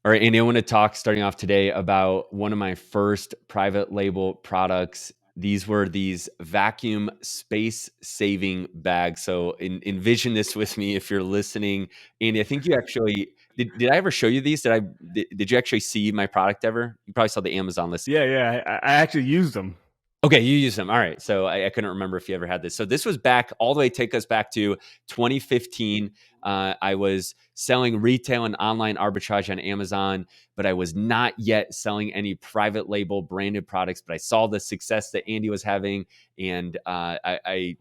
All right, Andy, I want to talk starting off today about one of my first private label products. These were these vacuum space saving bags. So envision this with me if you're listening. Andy, I think you actually did I ever show you these? Did you actually see my product ever? You probably saw the Amazon listing. Yeah. I actually used them. Okay, you use them. All right. So I couldn't remember if you ever had this. So this was back all the way, take us back to 2015. I was selling retail and online arbitrage on Amazon, but I was not yet selling any private label branded products. But I saw the success that Andy was having, and I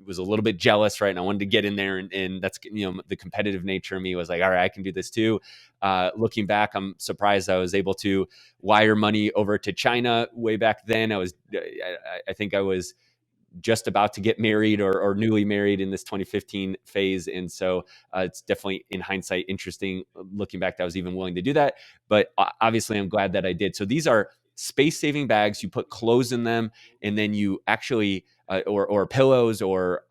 was a little bit jealous, right? And I wanted to get in there, and that's the competitive nature of me was like, all right, I can do this too. Looking back, I'm surprised I was able to wire money over to China way back then. I think I was just about to get married or newly married in this 2015 phase. And so it's definitely, in hindsight, interesting looking back that I was even willing to do that. But obviously, I'm glad that I did. So these are space saving bags. You put clothes in them, and then you actually, or pillows, or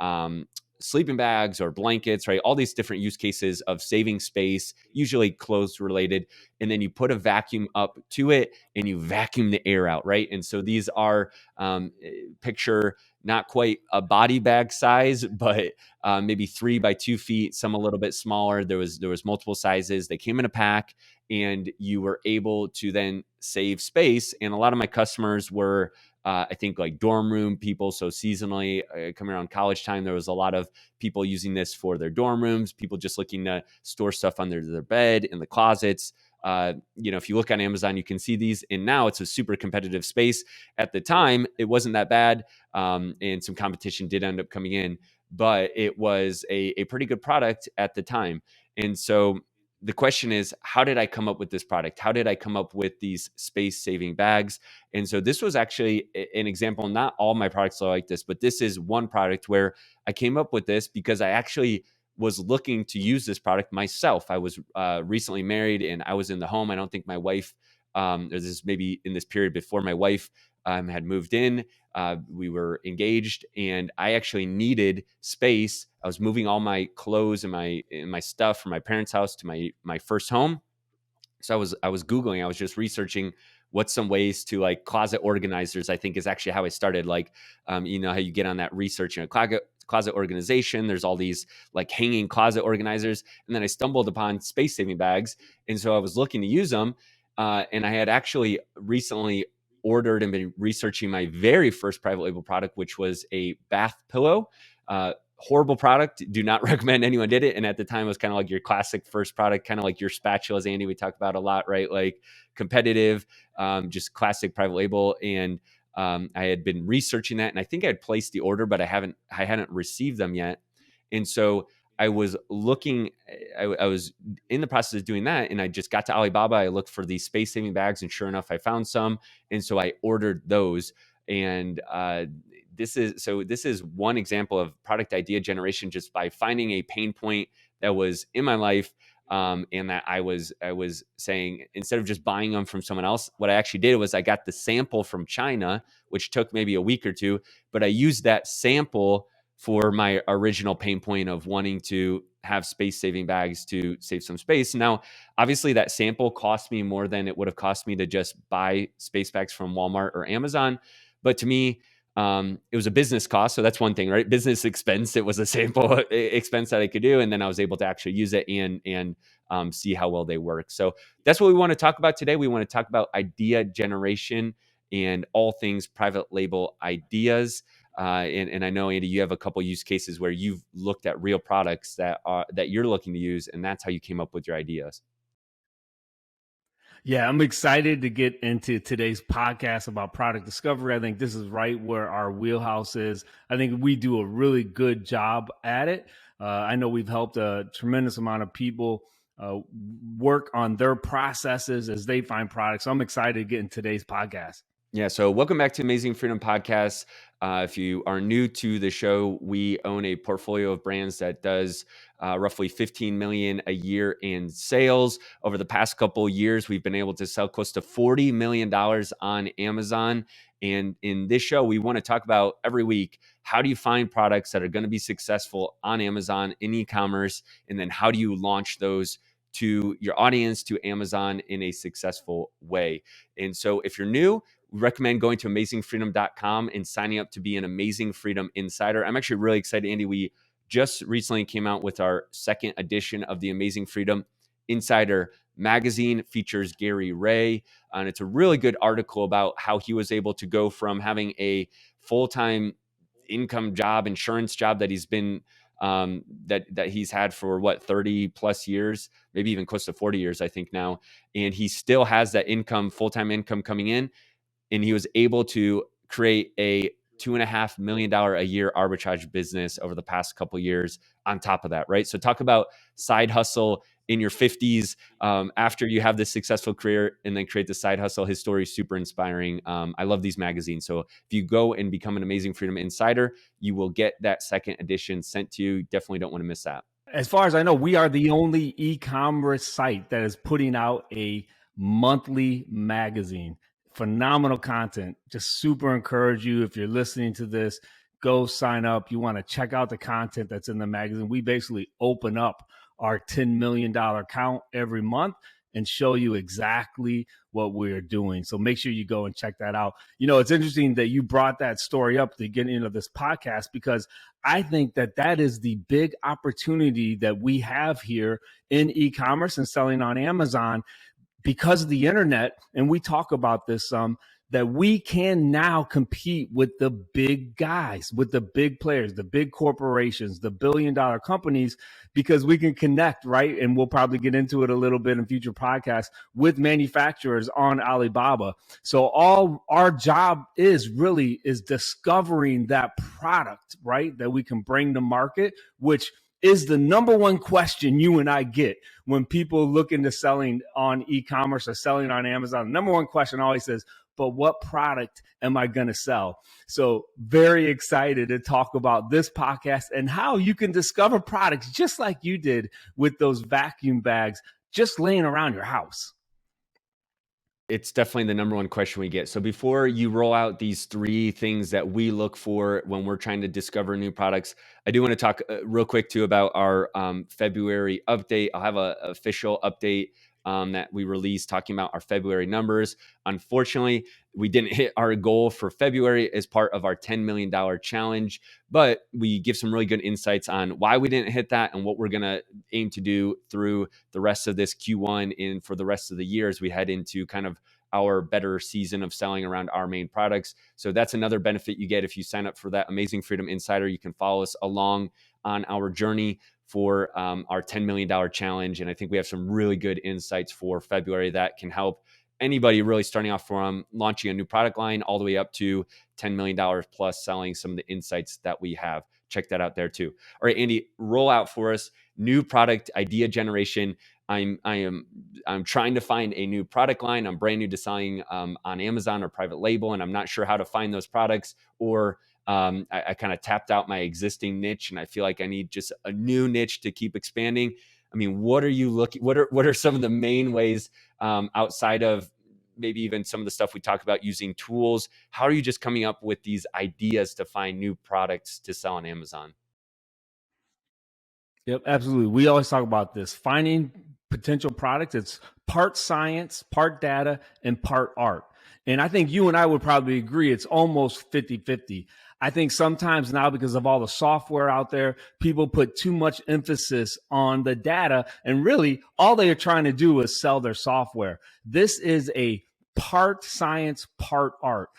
sleeping bags or blankets, right? All these different use cases of saving space, usually clothes related. And then you put a vacuum up to it and you vacuum the air out, right? And so these are, picture not quite a body bag size, but maybe 3 by 2 feet, some a little bit smaller. There was multiple sizes. They came in a pack, and you were able to then save space. And a lot of my customers were, I think, like dorm room people. So seasonally, coming around college time, there was a lot of people using this for their dorm rooms. People just looking to store stuff under their bed, in the closets. If you look on Amazon, you can see these, and now it's a super competitive space. At the time, it wasn't that bad, and some competition did end up coming in, but it was a pretty good product at the time. And so the question is, how did I come up with this product? How did I come up with these space saving bags? And so this was actually an example. Not all my products are like this, but this is one product where I came up with this because I actually was looking to use this product myself. I was recently married, and I was in the home. I don't think my wife, or this is maybe in this period before my wife had moved in. We were engaged, and I actually needed space. I was moving all my clothes and my stuff from my parents' house to my first home. So I was Googling, I was just researching what's some ways to, like, closet organizers, I think is actually how I started. Like, how you get on that research, closet organization. There's all these like hanging closet organizers. And then I stumbled upon space saving bags. And so I was looking to use them. And I had actually recently ordered and been researching my very first private label product, which was a bath pillow. Horrible product. Do not recommend anyone did it. And at the time, it was kind of like your classic first product, kind of like your spatulas, Andy, we talked about a lot, right? Like competitive, just classic private label. And I had been researching that, and I think I had placed the order, but I hadn't received them yet. And so I was looking, I was in the process of doing that, and I just got to Alibaba. I looked for these space saving bags, and sure enough, I found some. And so I ordered those. And this is one example of product idea generation, just by finding a pain point that was in my life. And that I was saying, instead of just buying them from someone else, what I actually did was I got the sample from China, which took maybe a week or two, but I used that sample for my original pain point of wanting to have space saving bags to save some space. Now, obviously, that sample cost me more than it would have cost me to just buy space bags from Walmart or Amazon. But to me, it was a business cost. So that's one thing, right? Business expense. It was a sample expense that I could do. And then I was able to actually use it and see how well they work. So that's what we want to talk about today. We want to talk about idea generation and all things private label ideas. And I know, Andy, you have a couple use cases where you've looked at real products that you're looking to use, and that's how you came up with your ideas. Yeah, I'm excited to get into today's podcast about product discovery. I think this is right where our wheelhouse is. I think we do a really good job at it. I know we've helped a tremendous amount of people work on their processes as they find products. So I'm excited to get in today's podcast. Yeah, so welcome back to Amazing Freedom Podcast. If you are new to the show, we own a portfolio of brands that does roughly 15 million a year in sales. Over the past couple of years, we've been able to sell close to $40 million on Amazon. And in this show, we want to talk about every week, how do you find products that are going to be successful on Amazon in e-commerce? And then how do you launch those to your audience, to Amazon in a successful way. And so if you're new, we recommend going to amazingfreedom.com and signing up to be an Amazing Freedom Insider. I'm actually really excited, Andy. We just recently came out with our second edition of the Amazing Freedom Insider magazine. It features Gary Ray, and it's a really good article about how he was able to go from having a full-time income job, insurance job that he's been that he's had for 30 plus years, maybe even close to 40 years, I think now. And he still has that income, full-time income coming in. And he was able to create a $2.5 million a year arbitrage business over the past couple of years on top of that, right? So talk about side hustle in your 50s after you have this successful career and then create the side hustle. His story is super inspiring. I love these magazines. So if you go and become an Amazing Freedom Insider, you will get that second edition sent to you. Definitely don't want to miss that. As far as I know, we are the only e-commerce site that is putting out a monthly magazine. Phenomenal content. Just super encourage you, if you're listening to this, go sign up. You want to check out the content that's in the magazine. We basically open up our $10 million account every month and show you exactly what we're doing. So make sure you go and check that out. You know, it's interesting that you brought that story up at the beginning of this podcast, because I think that that is the big opportunity that we have here in e-commerce and selling on Amazon because of the internet. And we talk about this that we can now compete with the big guys, with the big players, the big corporations, the billion-dollar companies, because we can connect, right? And we'll probably get into it a little bit in future podcasts with manufacturers on Alibaba. So all our job is discovering that product, right, that we can bring to market, which is the number one question you and I get when people look into selling on e-commerce or selling on Amazon. The number one question always is, but what product am I going to sell? So very excited to talk about this podcast and how you can discover products just like you did with those vacuum bags just laying around your house. It's definitely the number one question we get. So before you roll out these three things that we look for when we're trying to discover new products, I do want to talk real quick too about our February update. I'll have an official update that we released talking about our February numbers. Unfortunately, we didn't hit our goal for February as part of our $10 million challenge, but we give some really good insights on why we didn't hit that and what we're going to aim to do through the rest of this Q1 and for the rest of the year as we head into kind of our better season of selling around our main products. So that's another benefit you get if you sign up for that Amazing Freedom Insider. You can follow us along on our journey for our $10 million challenge. And I think we have some really good insights for February that can help anybody really starting off from launching a new product line all the way up to $10 million plus selling some of the insights that we have. Check that out there too. All right, Andy, roll out for us new product idea generation. I'm trying to find a new product line. I'm brand new to selling on Amazon or private label, and I'm not sure how to find those products, or I kind of tapped out my existing niche and I feel like I need just a new niche to keep expanding. I mean, what are you looking, what are some of the main ways outside of maybe even some of the stuff we talk about using tools? How are you just coming up with these ideas to find new products to sell on Amazon? Yep, absolutely. We always talk about this, finding potential products. It's part science, part data, and part art. And I think you and I would probably agree it's almost 50-50. I think sometimes now, because of all the software out there, people put too much emphasis on the data, and really all they are trying to do is sell their software. This is a part science, part art.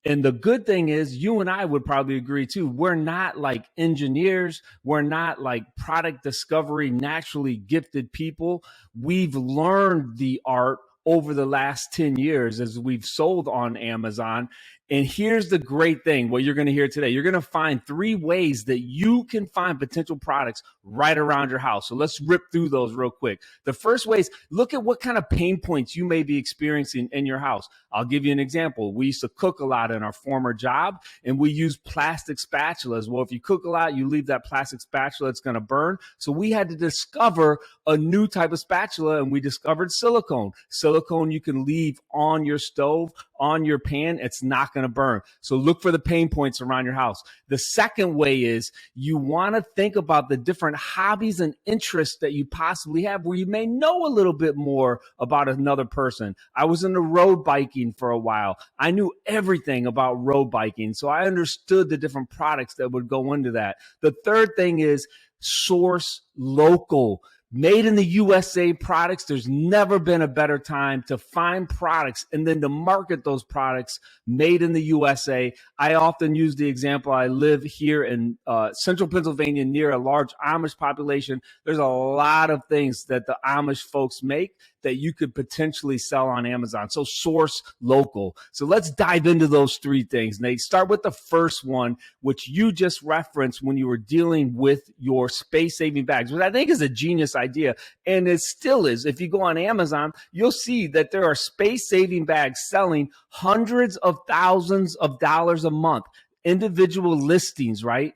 And the good thing is, you and I would probably agree too, we're not like engineers. We're not like product discovery, naturally gifted people. We've learned the art over the last 10 years as we've sold on Amazon. And here's the great thing, what you're going to hear today. You're going to find 3 ways that you can find potential products right around your house. So let's rip through those real quick. The first way is look at what kind of pain points you may be experiencing in your house. I'll give you an example. We used to cook a lot in our former job, and we use plastic spatulas. Well, if you cook a lot, you leave that plastic spatula, it's going to burn. So we had to discover a new type of spatula, and we discovered silicone. Silicone you can leave on your stove on your pan, it's not going to burn. So look for the pain points around your house. The second way is you want to think about the different hobbies and interests that you possibly have where you may know a little bit more about another person. I was into road biking for a while. I knew everything about road biking, so I understood the different products that would go into that. The third thing is source local. Made in the USA products. There's never been a better time to find products and then to market those products made in the USA. I often use the example. I live here in central Pennsylvania near a large Amish population. There's a lot of things that the Amish folks make that you could potentially sell on Amazon. So source local. So let's dive into those three things. Nate, start with the first one, which you just referenced when you were dealing with your space-saving bags, which I think is a genius idea. And it still is. If you go on Amazon, you'll see that there are space-saving bags selling hundreds of thousands of dollars a month, individual listings, right?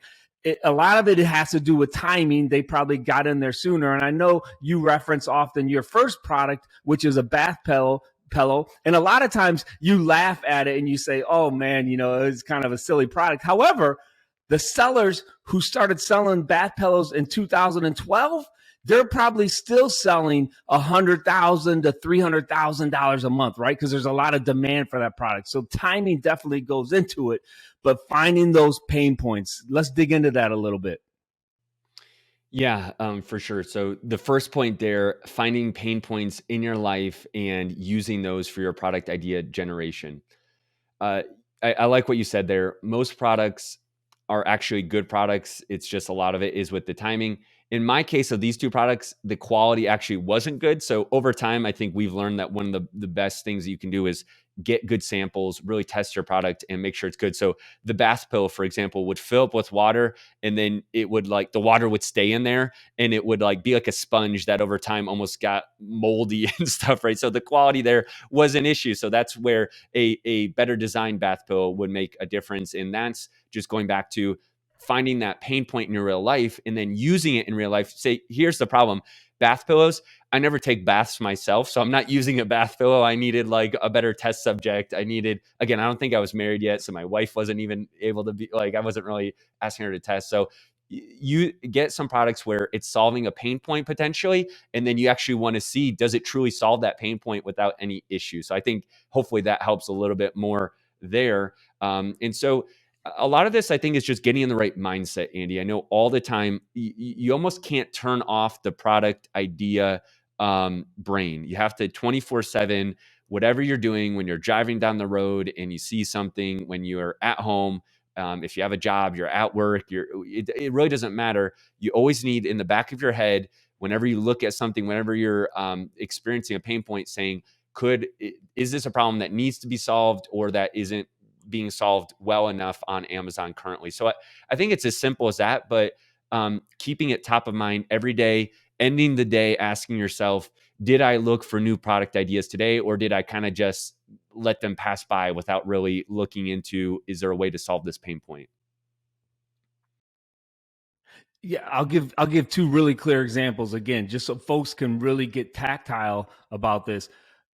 A lot of it has to do with timing. They probably got in there sooner. And I know you reference often your first product, which is a bath pillow. And a lot of times you laugh at it and you say, oh man, it's kind of a silly product. However, the sellers who started selling bath pillows in 2012, they're probably still selling $100,000 to $300,000 a month, right? Because there's a lot of demand for that product. So timing definitely goes into it, but finding those pain points. Let's dig into that a little bit. Yeah, for sure. So the first point there, finding pain points in your life and using those for your product idea generation. Uh, I like what you said there. Most products are actually good products. It's just a lot of it is with the timing. In my case of these two products, the quality actually wasn't good. So over time, I think we've learned that one of the best things that you can do is get good samples, really test your product and make sure it's good. So the bath pill, for example, would fill up with water and then it would the water would stay in there and it would be like a sponge that over time almost got moldy and stuff, right? So the quality there was an issue. So that's where a better designed bath pill would make a difference. And that's just going back to finding that pain point in your real life and then using it in real life. Say, here's the problem. Bath pillows, I never take baths myself, so I'm not using a bath pillow. I needed a better test subject. Again, I don't think I was married yet, so my wife wasn't even able to be I wasn't really asking her to test. So you get some products where it's solving a pain point potentially, and then you actually want to see, does it truly solve that pain point without any issue? So I think hopefully that helps a little bit more there. And so a lot of this, I think, is just getting in the right mindset, Andy. I know all the time you almost can't turn off the product idea brain. You have to 24/7, whatever you're doing, when you're driving down the road and you see something, when you're at home, if you have a job, you're at work, it really doesn't matter. You always need in the back of your head, whenever you look at something, whenever you're experiencing a pain point, saying, is this a problem that needs to be solved or that isn't being solved well enough on Amazon currently? So I think it's as simple as that, but keeping it top of mind every day, ending the day asking yourself, did I look for new product ideas today, or did I kind of just let them pass by without really looking into, is there a way to solve this pain point? Yeah, I'll give two really clear examples again, just so folks can really get tactile about this.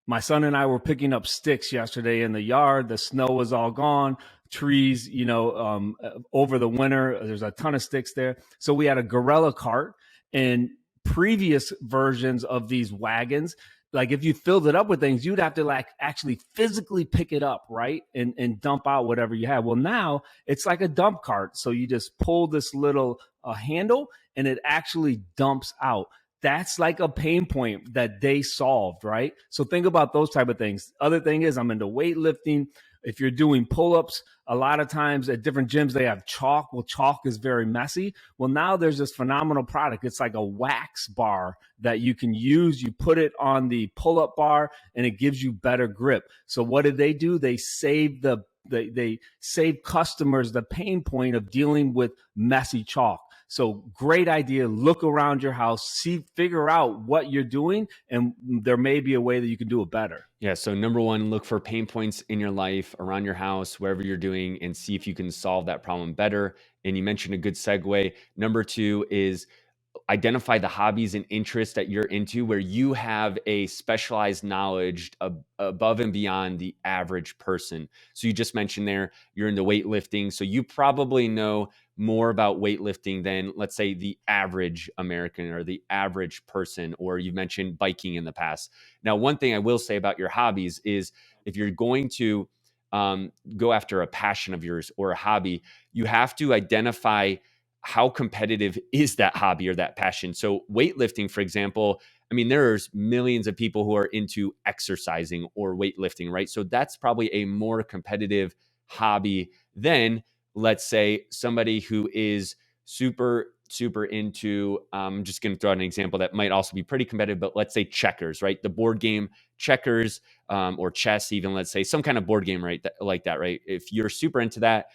My son and I were picking up sticks yesterday in the yard. The snow was all gone. Trees, over the winter, there's a ton of sticks there. So we had a gorilla cart, and previous versions of these wagons, if you filled it up with things, you'd have to actually physically pick it up, right? And dump out whatever you have. Well, now it's like a dump cart. So you just pull this little handle and it actually dumps out. That's like a pain point that they solved, right? So think about those type of things. Other thing is, I'm into weightlifting. If you're doing pull-ups, a lot of times at different gyms, they have chalk. Well, chalk is very messy. Well, now there's this phenomenal product. It's like a wax bar that you can use. You put it on the pull-up bar and it gives you better grip. So what did they do? They save customers the pain point of dealing with messy chalk. So great idea. Look around your house, figure out what you're doing, and there may be a way that you can do it better. Yeah. So number one, look for pain points in your life, around your house, wherever you're doing, and see if you can solve that problem better. And you mentioned a good segue. Number two is identify the hobbies and interests that you're into where you have a specialized knowledge above and beyond the average person. So you just mentioned there, you're into weightlifting. So you probably know more about weightlifting than, let's say, the average American or the average person, or you mentioned biking in the past. Now, one thing I will say about your hobbies is if you're going to go after a passion of yours or a hobby, you have to identify how competitive is that hobby or that passion. So weightlifting, for example, I mean, there's millions of people who are into exercising or weightlifting, right? So that's probably a more competitive hobby than, let's say, somebody who is super into, I'm just going to throw out an example that might also be pretty competitive, but let's say checkers, right? The board game checkers, or chess, even, let's say some kind of board game, right? Like that, right? If you're super into that,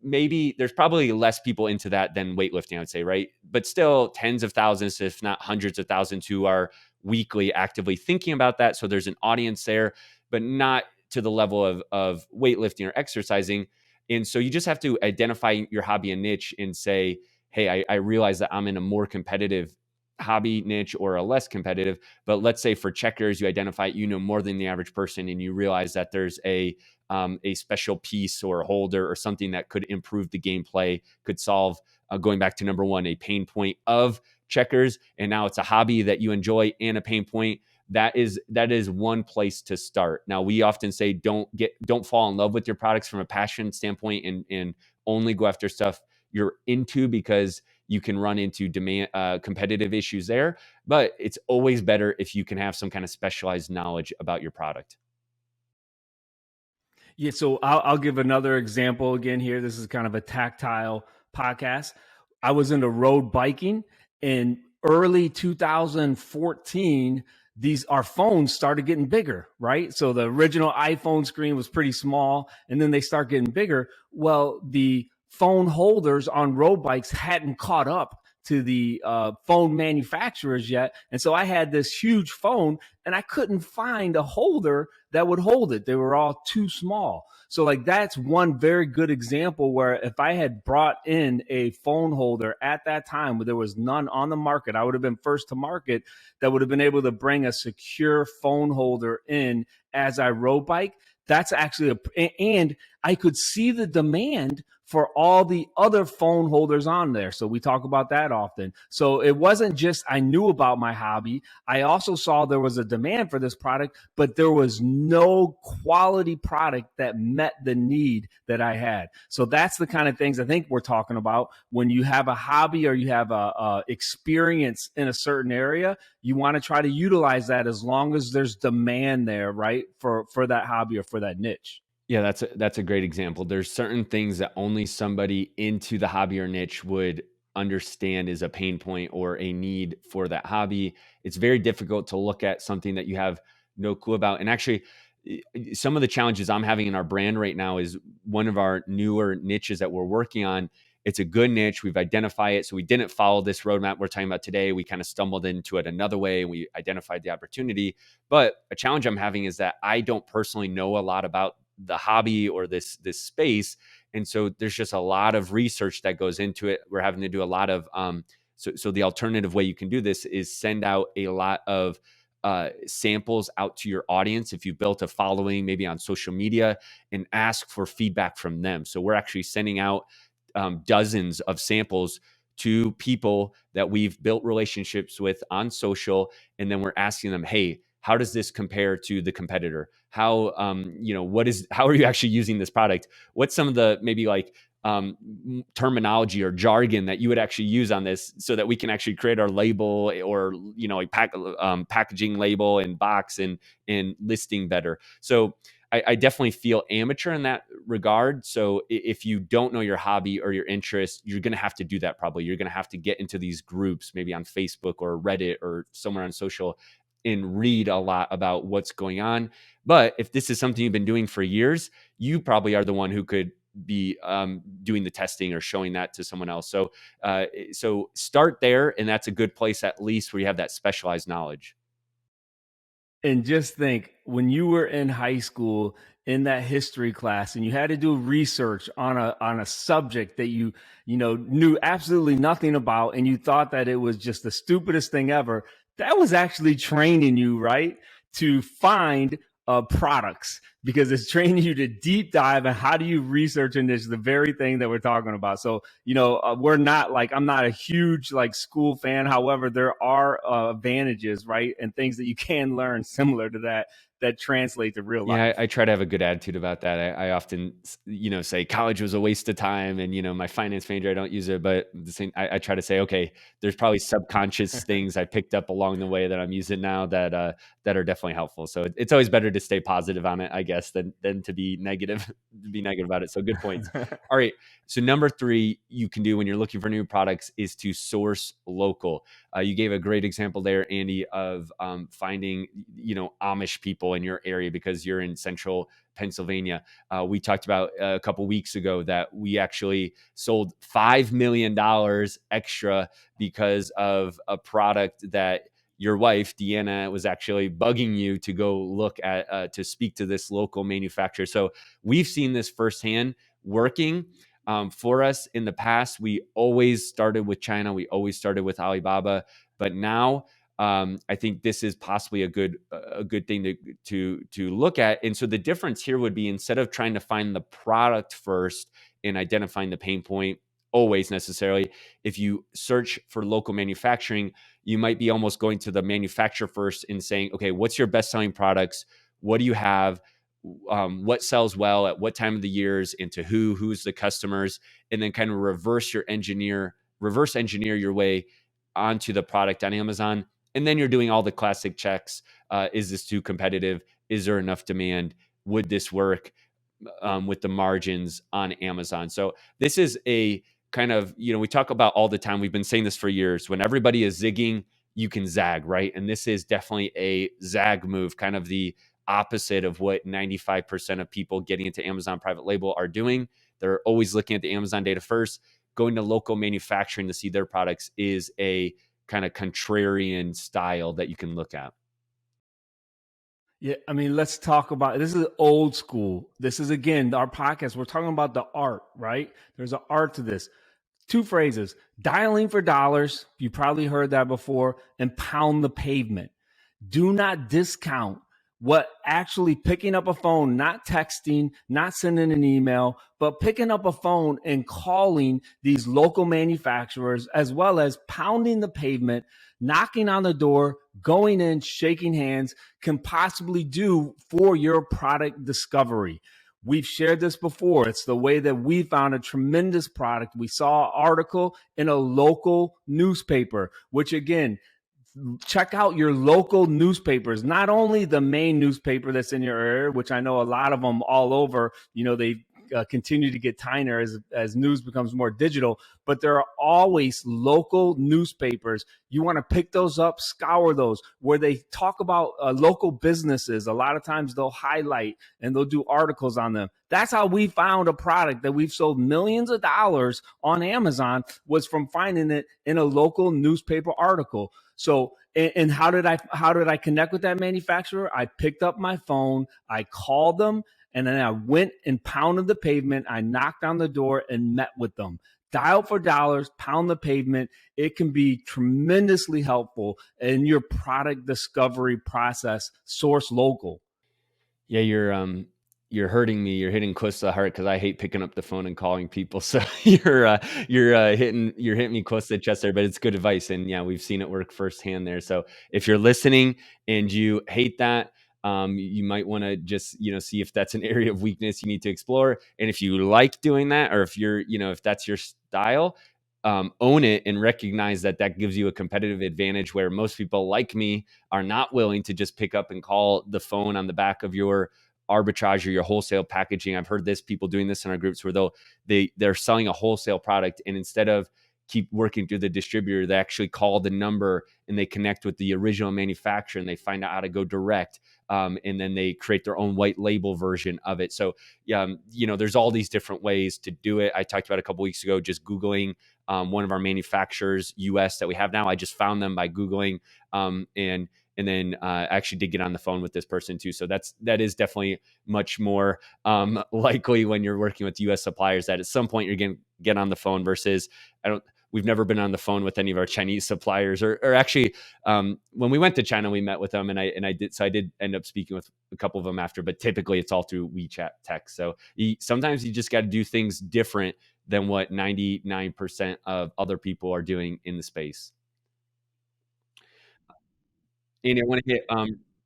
maybe there's probably less people into that than weightlifting, I would say, right? But still tens of thousands, if not hundreds of thousands, who are weekly actively thinking about that. So there's an audience there, but not to the level of weightlifting or exercising. And so you just have to identify your hobby and niche and say, hey, I realize that I'm in a more competitive hobby niche or a less competitive. But let's say for checkers, you identify, more than the average person, and you realize that there's a special piece or a holder or something that could improve the gameplay, could solve, going back to number one, a pain point of checkers. And now it's a hobby that you enjoy and a pain point. That is one place to start. Now, we often say don't fall in love with your products from a passion standpoint, and only go after stuff you're into, because you can run into demand competitive issues there. But it's always better if you can have some kind of specialized knowledge about your product. Yeah, so I'll give another example again here. This is kind of a tactile podcast. I was into road biking in early 2014. These our phones started getting bigger, right? So the original iPhone screen was pretty small, and then they start getting bigger. Well, the phone holders on road bikes hadn't caught up to the phone manufacturers yet, and so I had this huge phone, and I couldn't find a holder that would hold it. They were all too small. So like that's one very good example where if I had brought in a phone holder at that time where there was none on the market, I would have been first to market that would have been able to bring a secure phone holder in as I road bike. That's actually and I could see the demand for all the other phone holders on there. So we talk about that often. So it wasn't just I knew about my hobby. I also saw there was a demand for this product, but there was no quality product that met the need that I had. So that's the kind of things I think we're talking about. When you have a hobby or you have a experience in a certain area, you want to try to utilize that as long as there's demand there, right? For that hobby or for that niche. Yeah, that's a great example. There's certain things that only somebody into the hobby or niche would understand is a pain point or a need for that hobby. It's very difficult to look at something that you have no clue about. And actually, some of the challenges I'm having in our brand right now is one of our newer niches that we're working on. It's a good niche. We've identified it. So we didn't follow this roadmap we're talking about today. We kind of stumbled into it another way, and we identified the opportunity. But a challenge I'm having is that I don't personally know a lot about the hobby or this space, and so there's just a lot of research that goes into it. We're having to do a lot of so the alternative way you can do this is send out a lot of samples out to your audience if you built a following maybe on social media, and ask for feedback from them. So we're actually sending out dozens of samples to people that we've built relationships with on social, and then we're asking them, hey, how does this compare to the competitor? How how are you actually using this product? What's some of the maybe like terminology or jargon that you would actually use on this, so that we can actually create our label, or like packaging label and box and listing better. So I definitely feel amateur in that regard. So if you don't know your hobby or your interest, you're going to have to do that. Probably you're going to have to get into these groups, maybe on Facebook or Reddit or somewhere on social, and read a lot about what's going on. But if this is something you've been doing for years, you probably are the one who could be doing the testing or showing that to someone else. So start there, and that's a good place at least where you have that specialized knowledge. And just think, when you were in high school, in that history class and you had to do research on a subject that you knew absolutely nothing about, and you thought that it was just the stupidest thing ever, that was actually training you, right, to find products, because it's training you to deep dive and how do you research in this, the very thing that we're talking about. So we're not like, I'm not a huge like school fan. However, there are advantages, right, and things that you can learn similar to that translate to real Yeah, life. I try to have a good attitude about that. I often, say college was a waste of time, and my finance major, I don't use it. But the same, I try to say, okay, there's probably subconscious things I picked up along the way that I'm using now that are definitely helpful. So it's always better to stay positive on it, I guess, than to be negative to be negative about it. So good points. All right. So number 3 you can do when you're looking for new products is to source local. You gave a great example there, Andy, of finding Amish people in your area because you're in central Pennsylvania. We talked about a couple weeks ago that we actually sold $5 million extra because of a product that your wife Deanna was actually bugging you to go look at, to speak to this local manufacturer. So we've seen this firsthand working. For us in the past, we always started with China. We always started with Alibaba, but now I think this is possibly a good thing to look at. And so the difference here would be, instead of trying to find the product first and identifying the pain point always necessarily, if you search for local manufacturing, you might be almost going to the manufacturer first and saying, okay, what's your best selling products? What do you have? What sells well at what time of the years, and to who's the customers, and then kind of reverse engineer your way onto the product on Amazon. And then you're doing all the classic checks. Is this too competitive? Is there enough demand? Would this work with the margins on Amazon? So this is a kind of, we talk about all the time. We've been saying this for years. When everybody is zigging, you can zag, right? And this is definitely a zag move, kind of the opposite of what 95% of people getting into Amazon private label are doing. They're always looking at the Amazon data first. Going to local manufacturing to see their products is a kind of contrarian style that you can look at. Yeah, I mean, let's talk about, this is old school. This is, again, our podcast. We're talking about the art, right? There's an art to this. 2 phrases: dialing for dollars. You probably heard that before. And pound the pavement. Do not discount what actually picking up a phone, not texting, not sending an email, but picking up a phone and calling these local manufacturers, as well as pounding the pavement, knocking on the door, going in, shaking hands, can possibly do for your product discovery. We've shared this before. It's the way that we found a tremendous product. We saw an article in a local newspaper, which, again, check out your local newspapers, not only the main newspaper that's in your area, which I know a lot of them all over, they continue to get tinier as news becomes more digital, but there are always local newspapers. You want to pick those up, scour those, where they talk about local businesses. A lot of times they'll highlight and they'll do articles on them. That's how we found a product that we've sold millions of dollars on Amazon, was from finding it in a local newspaper article. So, and how did I connect with that manufacturer? I picked up my phone, I called them, and then I went and pounded the pavement. I knocked on the door and met with them. Dial for dollars, pound the pavement. It can be tremendously helpful in your product discovery process. Source local. Yeah, you're hurting me. You're hitting close to the heart because I hate picking up the phone and calling people. So you're hitting me close to the chest there. But it's good advice, and yeah, we've seen it work firsthand there. So if you're listening and you hate that, you might want to just see if that's an area of weakness you need to explore. And if you like doing that, or if that's your style, own it and recognize that gives you a competitive advantage, where most people like me are not willing to just pick up and call the phone on the back of your arbitrage or your wholesale packaging. I've heard people doing this in our groups, where they're selling a wholesale product, and instead of keep working through the distributor, they actually call the number and they connect with the original manufacturer, and they find out how to go direct. And then they create their own white label version of it. So, there's all these different ways to do it. I talked about a couple weeks ago, just Googling one of our manufacturers US that we have now. I just found them by Googling, and And then I actually did get on the phone with this person too. So that is definitely much more likely when you're working with U.S. suppliers that at some point you're going to get on the phone versus I don't. We've never been on the phone with any of our Chinese suppliers, or actually, when we went to China, we met with them, and I did end up speaking with a couple of them after, but typically it's all through WeChat text. So sometimes you just got to do things different than what 99% of other people are doing in the space. And I want to hit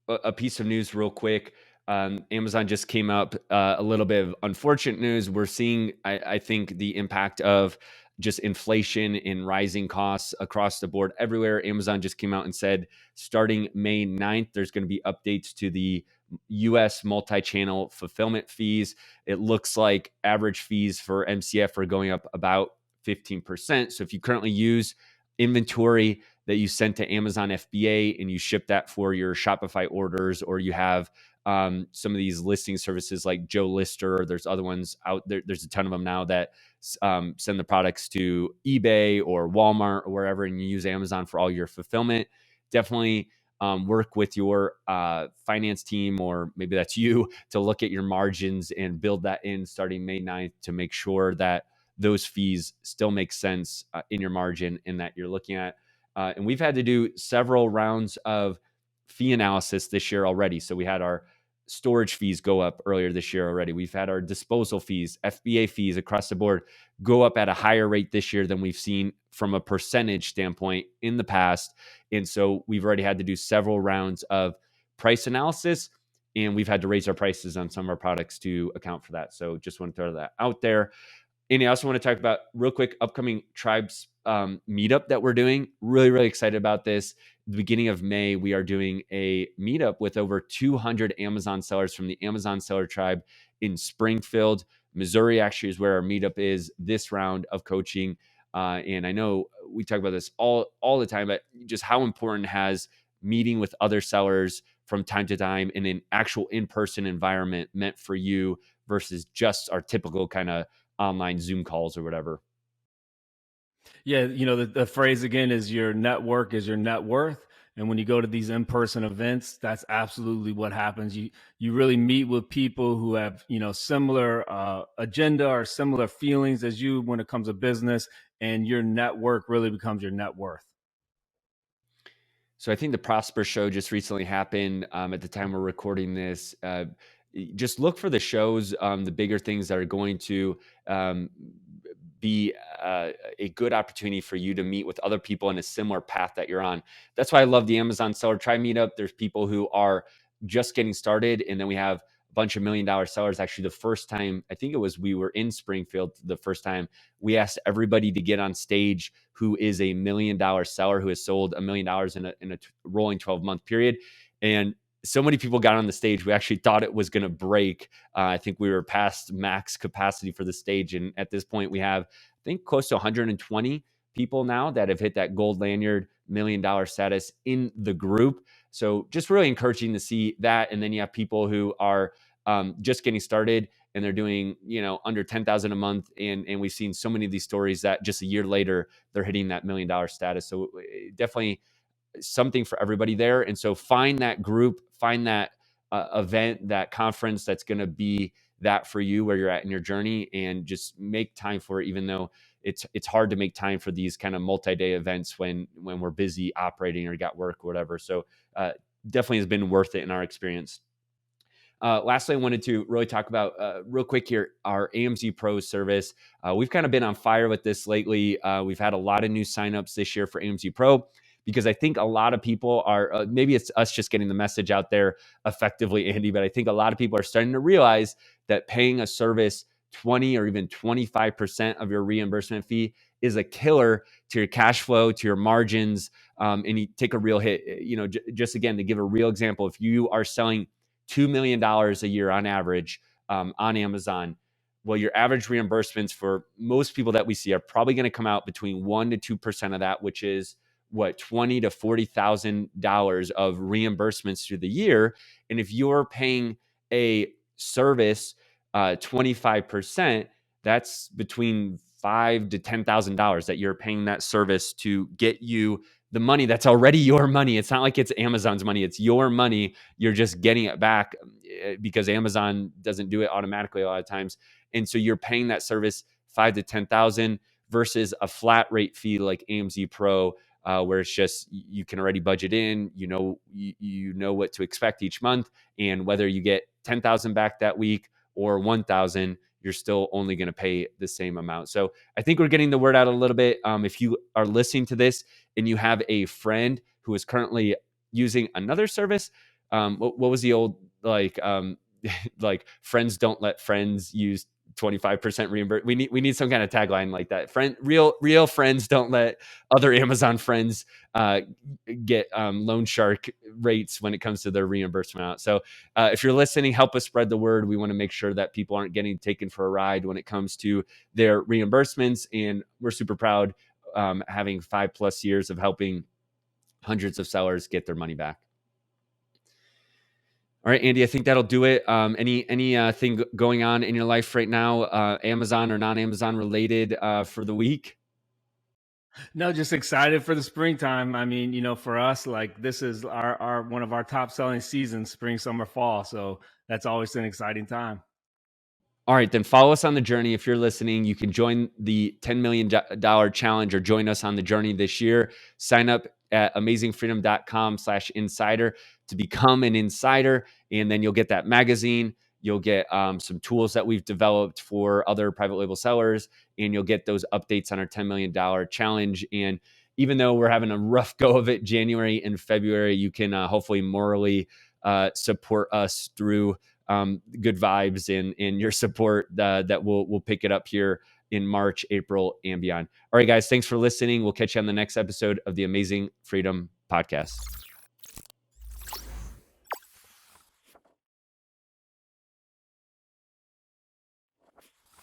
a piece of news real quick. Amazon just came up a little bit of unfortunate news. We're seeing, I think, the impact of just inflation and rising costs across the board everywhere. Amazon just came out and said starting May 9th, there's going to be updates to the US multi channel fulfillment fees. It looks like average fees for MCF are going up about 15%. So if you currently use inventory that you sent to Amazon FBA and you ship that for your Shopify orders, or you have some of these listing services like Joe Lister, or there's other ones out there. There's a ton of them now that send the products to eBay or Walmart or wherever, and you use Amazon for all your fulfillment. Definitely work with your finance team, or maybe that's you, to look at your margins and build that in starting May 9th to make sure that those fees still make sense in your margin and that you're looking at. And we've had to do several rounds of fee analysis this year already. So we had our storage fees go up earlier this year already. We've had our disposal fees, FBA fees across the board go up at a higher rate this year than we've seen from a percentage standpoint in the past. And so we've already had to do several rounds of price analysis, and we've had to raise our prices on some of our products to account for that. So just want to throw that out there. And I also want to talk about real quick upcoming tribes meetup that we're doing. Really, really excited about this. The beginning of May, we are doing a meetup with over 200 Amazon sellers from the Amazon Seller Tribe in Springfield, Missouri. Actually, is where our meetup is this round of coaching. And I know we talk about this all the time, but just how important has meeting with other sellers from time to time in an actual in-person environment meant for you versus just our typical kind of online Zoom calls or whatever. Yeah, the phrase again is your network is your net worth. And when you go to these in-person events, that's absolutely what happens. You really meet with people who have similar agenda or similar feelings as you when it comes to business, and your network really becomes your net worth. So I think the Prosper Show just recently happened at the time we're recording this. Just look for the shows, the bigger things that are going to um, be a good opportunity for you to meet with other people in a similar path that you're on. That's why I love the Amazon Seller Tribe meetup. There's people who are just getting started, and then we have a bunch of $1 million sellers. Actually, the first time, I think it was, we were in Springfield the first time, we asked everybody to get on stage who is a $1 million seller who has sold $1 million in a rolling 12-month period. And so many people got on the stage, we actually thought it was going to break. I think we were past max capacity for the stage. And at this point, we have, I think, close to 120 people now that have hit that gold lanyard $1 million status in the group. So just really encouraging to see that. And then you have people who are just getting started, and they're doing, under 10,000 a month. And we've seen so many of these stories that just a year later, they're hitting that $1 million status. So definitely something for everybody there. And so find that group, find that event, that conference that's going to be that for you where you're at in your journey, and just make time for it, even though it's hard to make time for these kind of multi-day events when we're busy operating or got work or whatever. So definitely has been worth it in our experience. Lastly, I wanted to really talk about real quick here, our AMZ Pro service. We've kind of been on fire with this lately. We've had a lot of new signups this year for AMZ Pro, because I think a lot of people are, maybe it's us just getting the message out there effectively, Andy, but I think a lot of people are starting to realize that paying a service 20 or even 25% of your reimbursement fee is a killer to your cash flow, to your margins, and you take a real hit. Just again, to give a real example, if you are selling $2 million a year on average on Amazon, well, your average reimbursements for most people that we see are probably going to come out between 1% to 2% of that, which is what, $20,000 to $40,000 of reimbursements through the year. And if you're paying a service 25%, that's between $5,000 to $10,000 that you're paying that service to get you the money that's already your money. It's not like it's Amazon's money. It's your money. You're just getting it back because Amazon doesn't do it automatically a lot of times. And so you're paying that service 5 to 10,000 versus a flat rate fee like AMZ Pro, where it's just you can already budget in, you know what to expect each month, and whether you get 10,000 back that week or 1,000, you're still only going to pay the same amount. So I think we're getting the word out a little bit. If you are listening to this and you have a friend who is currently using another service, what was the old like friends don't let friends use 25% reimburse. We need some kind of tagline like that. Real friends don't let other Amazon friends get loan shark rates when it comes to their reimbursement out. So if you're listening, help us spread the word. We want to make sure that people aren't getting taken for a ride when it comes to their reimbursements. And we're super proud having 5+ years of helping hundreds of sellers get their money back. All right, Andy, I think that'll do it. Any thing going on in your life right now, Amazon or non-Amazon related for the week? No, just excited for the springtime. I mean, for us, like this is our one of our top selling seasons, spring, summer, fall. So that's always an exciting time. All right, then follow us on the journey. If you're listening, you can join the $10 million challenge or join us on the journey this year. Sign up at amazingfreedom.com/insider to become an insider. And then you'll get that magazine. You'll get some tools that we've developed for other private label sellers. And you'll get those updates on our $10 million challenge. And even though we're having a rough go of it January and February, you can hopefully morally support us through good vibes and your support that we'll pick it up here in March, April, and beyond. All right, guys, thanks for listening. We'll catch you on the next episode of the Amazing Freedom Podcast.